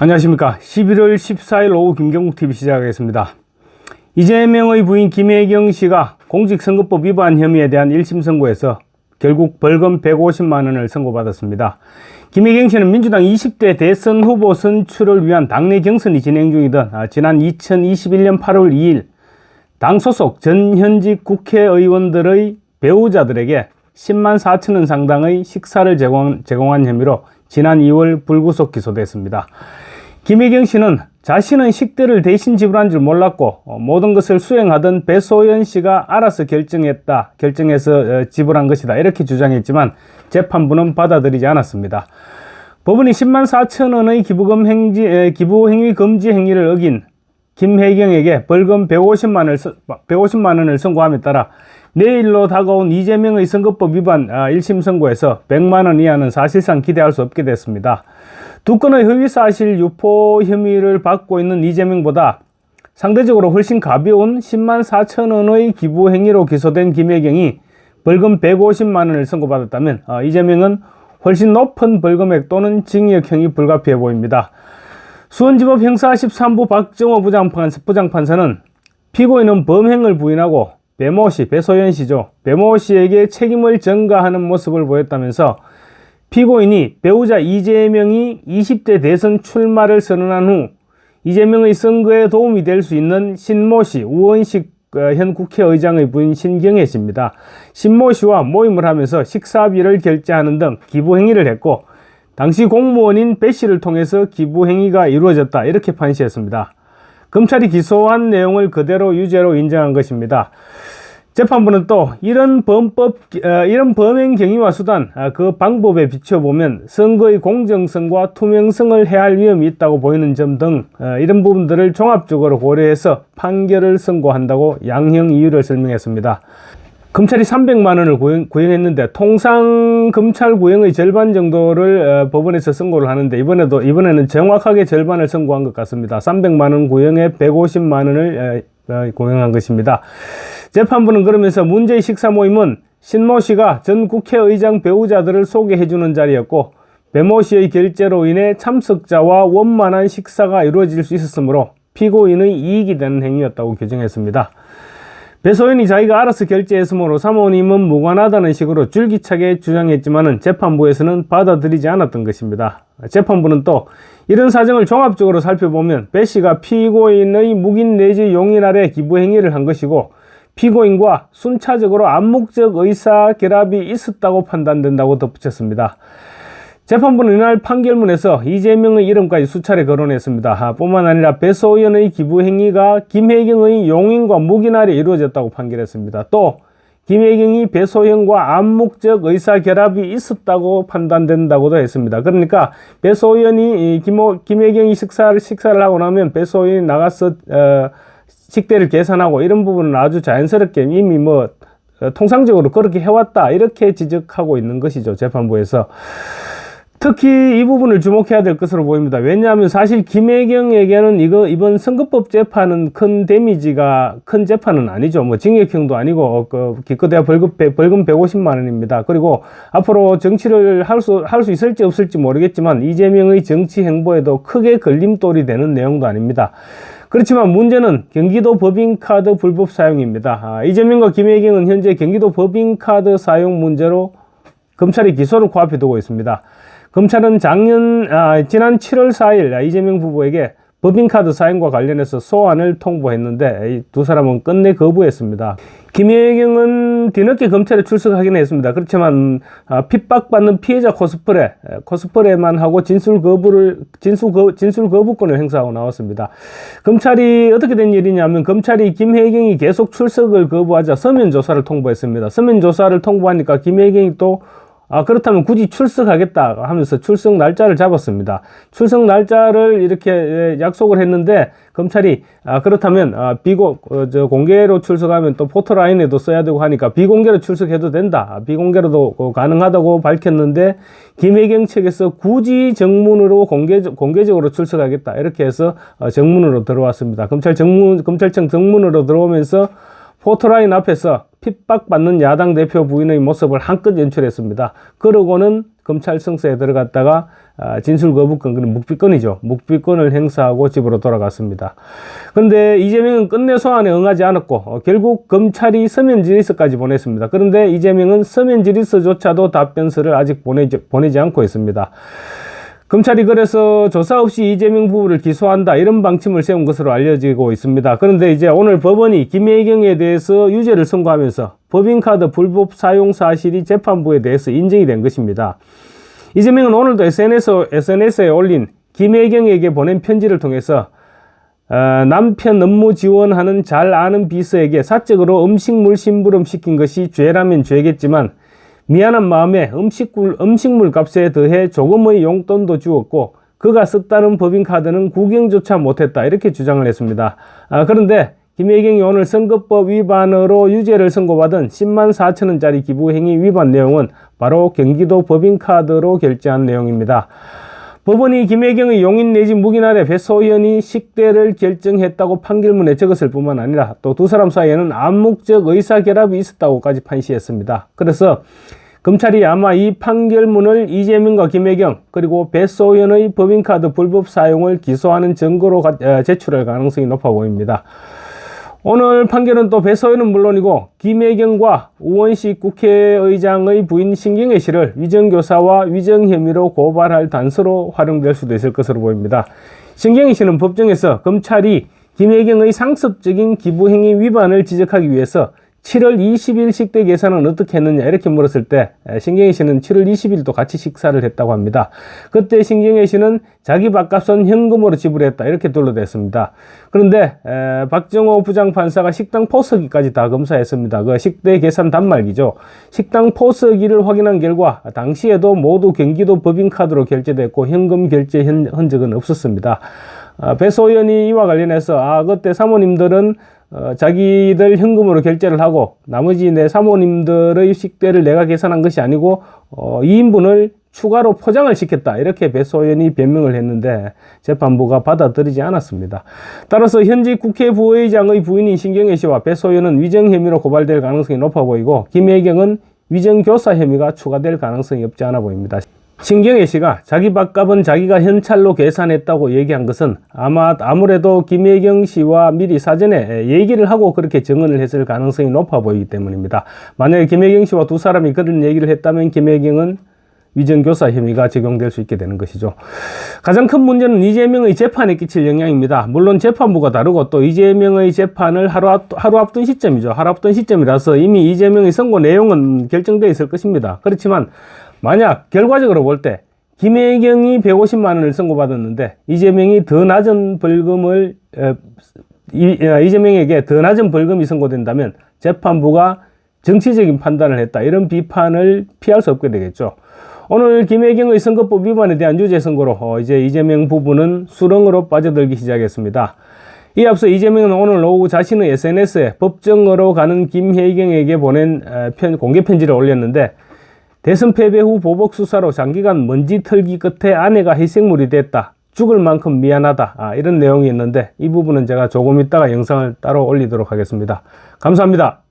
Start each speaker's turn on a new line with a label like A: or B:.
A: 안녕하십니까. 11월 14일 오후 김경국TV 시작하겠습니다. 이재명의 부인 김혜경 씨가 공직선거법 위반 혐의에 대한 1심 선고에서 결국 벌금 150만 원을 선고받았습니다. 김혜경 씨는 민주당 20대 대선 후보 선출을 위한 당내 경선이 진행 중이던 지난 2021년 8월 2일 당 소속 전현직 국회의원들의 배우자들에게 10만 4천 원 상당의 식사를 제공한 혐의로 지난 2월 불구속 기소됐습니다. 김혜경 씨는 자신은 식대를 대신 지불한 줄 몰랐고 모든 것을 수행하던 배소연 씨가 알아서 결정해서 지불한 것이다 이렇게 주장했지만 재판부는 받아들이지 않았습니다. 법원이 10만 4천 원의 기부 행위 금지 행위를 어긴 김혜경에게 벌금 150만 원을 선고함에 따라 내일로 다가온 이재명의 선거법 위반 1심 선고에서 100만 원 이하는 사실상 기대할 수 없게 됐습니다. 두 건의 허위사실 유포 혐의를 받고 있는 이재명보다 상대적으로 훨씬 가벼운 10만 4천 원의 기부 행위로 기소된 김혜경이 벌금 150만 원을 선고받았다면 이재명은 훨씬 높은 벌금액 또는 징역형이 불가피해 보입니다. 수원지법 형사 13부 박정호 부장판사는 피고인은 범행을 부인하고 배소연 씨죠. 배모 씨에게 책임을 전가하는 모습을 보였다면서 피고인이 배우자 이재명이 20대 대선 출마를 선언한 후 이재명의 선거에 도움이 될 수 있는 신모 씨, 우원식 현 국회의장의 부인 신경애 씨입니다. 신모 씨와 모임을 하면서 식사비를 결제하는 등 기부 행위를 했고 당시 공무원인 배 씨를 통해서 기부 행위가 이루어졌다 이렇게 판시했습니다. 검찰이 기소한 내용을 그대로 유죄로 인정한 것입니다. 재판부는 또 이런 범행 경위와 수단, 그 방법에 비춰보면 선거의 공정성과 투명성을 해할 위험이 있다고 보이는 점 등 이런 부분들을 종합적으로 고려해서 판결을 선고한다고 양형 이유를 설명했습니다. 검찰이 300만 원을 구형했는데 통상 검찰 구형의 절반 정도를 법원에서 선고를 하는데 이번에는 정확하게 절반을 선고한 것 같습니다. 300만 원 구형에 150만 원을 구형한 것입니다. 재판부는 그러면서 문제의 식사 모임은 신모 씨가 전 국회의장 배우자들을 소개해주는 자리였고 배모 씨의 결재로 인해 참석자와 원만한 식사가 이루어질 수 있었으므로 피고인의 이익이 되는 행위였다고 규정했습니다. 배소연이 자기가 알아서 결제했으므로 사모님은 무관하다는 식으로 줄기차게 주장했지만 재판부에서는 받아들이지 않았던 것입니다. 재판부는 또 이런 사정을 종합적으로 살펴보면 배 씨가 피고인의 묵인 내지 용인 아래 기부 행위를 한 것이고 피고인과 순차적으로 암묵적 의사 결합이 있었다고 판단된다고 덧붙였습니다. 재판부는 이날 판결문에서 이재명의 이름까지 수차례 거론했습니다. 뿐만 아니라 배소연의 기부 행위가 김혜경의 용인과 묵인 아래 이루어졌다고 판결했습니다. 또 김혜경이 배소연과 암묵적 의사 결합이 있었다고 판단된다고도 했습니다. 그러니까 배소연이 김혜경이 식사를 하고 나면 배소연이 나가서 식대를 계산하고 이런 부분은 아주 자연스럽게 이미 통상적으로 그렇게 해왔다 이렇게 지적하고 있는 것이죠. 재판부에서. 특히 이 부분을 주목해야 될 것으로 보입니다. 왜냐하면 사실 김혜경에게는 이번 선거법 재판은 큰 재판은 아니죠. 징역형도 아니고 기껏해야 벌금 150만 원입니다. 그리고 앞으로 정치를 할 수 있을지 없을지 모르겠지만 이재명의 정치 행보에도 크게 걸림돌이 되는 내용도 아닙니다. 그렇지만 문제는 경기도 법인카드 불법 사용입니다. 이재명과 김혜경은 현재 경기도 법인카드 사용 문제로 검찰이 기소를 코앞에 두고 있습니다. 검찰은 지난 7월 4일 이재명 후보에게 법인카드 사용과 관련해서 소환을 통보했는데 이 두 사람은 끝내 거부했습니다. 김혜경은 뒤늦게 검찰에 출석하긴 했습니다. 그렇지만 핍박받는 피해자 코스프레만 하고 진술 거부권을 행사하고 나왔습니다. 검찰이 어떻게 된 일이냐면 검찰이 김혜경이 계속 출석을 거부하자 서면 조사를 통보했습니다. 서면 조사를 통보하니까 김혜경이 또 그렇다면 굳이 출석하겠다 하면서 출석 날짜를 잡았습니다. 출석 날짜를 이렇게 약속을 했는데 검찰이 그렇다면 공개로 출석하면 또 포토라인에도 써야 되고 하니까 비공개로 출석해도 된다. 비공개로도 가능하다고 밝혔는데 김혜경 측에서 굳이 정문으로 공개적으로 출석하겠다. 이렇게 해서 정문으로 들어왔습니다. 검찰청 정문으로 들어오면서 포토라인 앞에서 핍박받는 야당 대표 부인의 모습을 한껏 연출했습니다. 그러고는 검찰 성서에 들어갔다가 진술 거부권, 그는 묵비권이죠. 묵비권을 행사하고 집으로 돌아갔습니다. 그런데 이재명은 끝내 소환에 응하지 않았고 결국 검찰이 서면 질의서까지 보냈습니다. 그런데 이재명은 서면 질의서조차도 답변서를 아직 보내지 않고 있습니다. 검찰이 그래서 조사 없이 이재명 부부를 기소한다 이런 방침을 세운 것으로 알려지고 있습니다. 그런데 이제 오늘 법원이 김혜경에 대해서 유죄를 선고하면서 법인카드 불법 사용 사실이 재판부에 대해서 인정이 된 것입니다. 이재명은 오늘도 SNS에 올린 김혜경에게 보낸 편지를 통해서 남편 업무 지원하는 잘 아는 비서에게 사적으로 음식물 심부름 시킨 것이 죄라면 죄겠지만 미안한 마음에 음식물 값에 더해 조금의 용돈도 주었고 그가 썼다는 법인카드는 구경조차 못했다 이렇게 주장을 했습니다. 그런데 김혜경이 오늘 선거법 위반으로 유죄를 선고받은 10만 4천 원짜리 기부행위 위반 내용은 바로 경기도 법인카드로 결제한 내용입니다. 법원이 김혜경의 용인 내지 묵인아래 배소연이 식대를 결정했다고 판결문에 적었을 뿐만 아니라 또 두 사람 사이에는 암묵적 의사결합이 있었다고까지 판시했습니다. 그래서 검찰이 아마 이 판결문을 이재명과 김혜경 그리고 배소연의 법인카드 불법 사용을 기소하는 증거로 제출할 가능성이 높아 보입니다. 오늘 판결은 또 배소연은 물론이고 김혜경과 우원식 국회의장의 부인 신경애 씨를 위정교사와 위정혐의로 고발할 단서로 활용될 수도 있을 것으로 보입니다. 신경애 씨는 법정에서 검찰이 김혜경의 상습적인 기부행위 위반을 지적하기 위해서 7월 20일 식대 계산은 어떻게 했느냐 이렇게 물었을 때 신경애 씨는 7월 20일도 같이 식사를 했다고 합니다. 그때 신경애 씨는 자기 밥값은 현금으로 지불했다 이렇게 둘러댔습니다. 그런데 박정호 부장판사가 식당 포석기까지 다 검사했습니다. 그 식대 계산 단말기죠. 식당 포석기를 확인한 결과 당시에도 모두 경기도 법인카드로 결제됐고 현금 결제 흔적은 없었습니다. 배소연이 이와 관련해서 그때 사모님들은 자기들 현금으로 결제를 하고 나머지 내 사모님들의 식대를 내가 계산한 것이 아니고 2인분을 추가로 포장을 시켰다 이렇게 배소연이 변명을 했는데 재판부가 받아들이지 않았습니다. 따라서 현직 국회 부의장의 부인인 신경애 씨와 배소연은 위정 혐의로 고발될 가능성이 높아 보이고 김혜경은 위정교사 혐의가 추가될 가능성이 없지 않아 보입니다. 신경애 씨가 자기 밥값은 자기가 현찰로 계산했다고 얘기한 것은 아무래도 김혜경 씨와 미리 사전에 얘기를 하고 그렇게 증언을 했을 가능성이 높아 보이기 때문입니다. 만약에 김혜경 씨와 두 사람이 그런 얘기를 했다면 김혜경은 위정교사 혐의가 적용될 수 있게 되는 것이죠. 가장 큰 문제는 이재명의 재판에 끼칠 영향입니다. 물론 재판부가 다르고 또 이재명의 재판을 하루 앞둔 시점이죠. 하루 앞둔 시점이라서 이미 이재명의 선고 내용은 결정되어 있을 것입니다. 그렇지만 만약 결과적으로 볼 때 김혜경이 150만 원을 선고받았는데 이재명이 더 낮은 벌금을 이재명에게 더 낮은 벌금이 선고된다면 재판부가 정치적인 판단을 했다 이런 비판을 피할 수 없게 되겠죠. 오늘 김혜경의 선거법 위반에 대한 유죄 선고로 이제 이재명 부부는 수렁으로 빠져들기 시작했습니다. 이에 앞서 이재명은 오늘 오후 자신의 SNS에 법정으로 가는 김혜경에게 보낸 공개 편지를 올렸는데 대선 패배 후 보복 수사로 장기간 먼지 털기 끝에 아내가 희생물이 됐다. 죽을 만큼 미안하다. 이런 내용이 있는데 이 부분은 제가 조금 이따가 영상을 따로 올리도록 하겠습니다. 감사합니다.